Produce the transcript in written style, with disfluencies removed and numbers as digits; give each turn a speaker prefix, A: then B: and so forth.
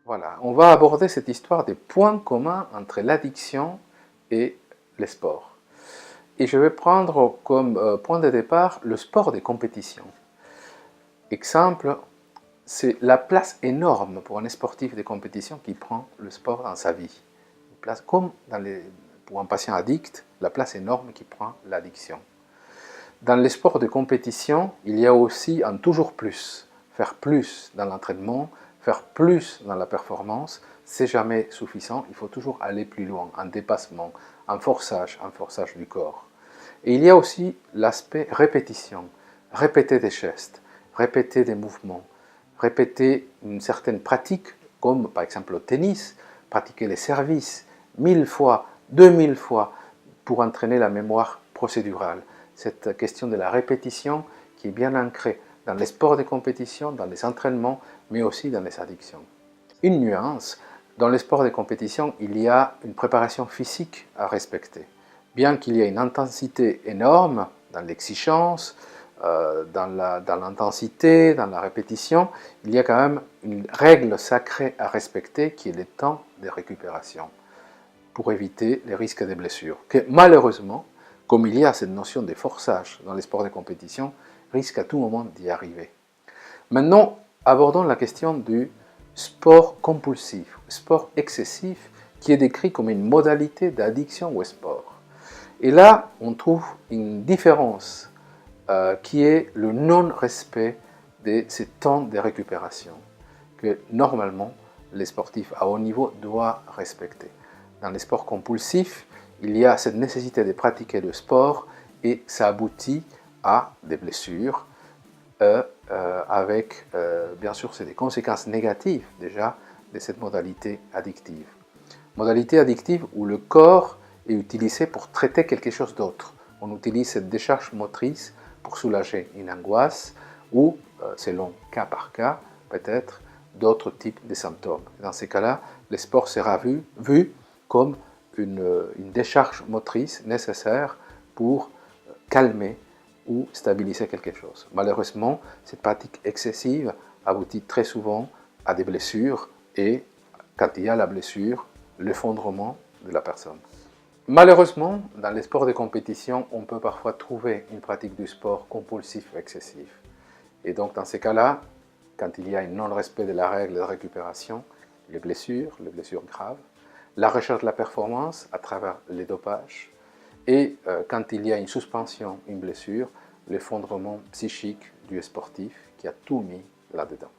A: Voilà, on va aborder cette histoire des points communs entre l'addiction et les sports. Et je vais prendre comme point de départ le sport des compétitions. Exemple, c'est la place énorme pour un sportif de compétition qui prend le sport dans sa vie. Une place comme pour un patient addict, la place énorme qui prend l'addiction. Dans les sports de compétition, il y a aussi un toujours plus. Faire plus dans l'entraînement, faire plus dans la performance, c'est jamais suffisant. Il faut toujours aller plus loin, un dépassement, un forçage du corps. Et il y a aussi l'aspect répétition. Répéter des gestes, répéter des mouvements, répéter une certaine pratique, comme par exemple au tennis, pratiquer les services 1000 fois, 2000 fois, pour entraîner la mémoire procédurale. Cette question de la répétition qui est bien ancrée dans les sports de compétition, dans les entraînements, mais aussi dans les addictions. Une nuance, dans les sports de compétition, il y a une préparation physique à respecter. Bien qu'il y ait une intensité énorme dans l'exigence, dans l'intensité, dans la répétition, il y a quand même une règle sacrée à respecter qui est le temps de récupération pour éviter les risques de blessures, que malheureusement, comme il y a cette notion de forçage dans les sports de compétition, risque à tout moment d'y arriver. Maintenant, abordons la question du sport compulsif, sport excessif, qui est décrit comme une modalité d'addiction au sport. Et là, on trouve une différence qui est le non-respect de ces temps de récupération que normalement les sportifs à haut niveau doivent respecter. Dans les sports compulsifs, il y a cette nécessité de pratiquer le sport et ça aboutit à des blessures avec, bien sûr, c'est des conséquences négatives déjà de cette modalité addictive. Modalité addictive où le corps est utilisé pour traiter quelque chose d'autre. On utilise cette décharge motrice pour soulager une angoisse ou, selon cas par cas, peut-être d'autres types de symptômes. Dans ces cas-là, le sport sera vu comme une décharge motrice nécessaire pour calmer ou stabiliser quelque chose. Malheureusement, cette pratique excessive aboutit très souvent à des blessures et, quand il y a la blessure, l'effondrement de la personne. Malheureusement, dans les sports de compétition, on peut parfois trouver une pratique du sport compulsif ou excessif. Et donc, dans ces cas-là, quand il y a un non-respect de la règle de récupération, les blessures graves, la recherche de la performance à travers les dopages, et quand il y a une suspension, une blessure, l'effondrement psychique du sportif qui a tout mis là-dedans.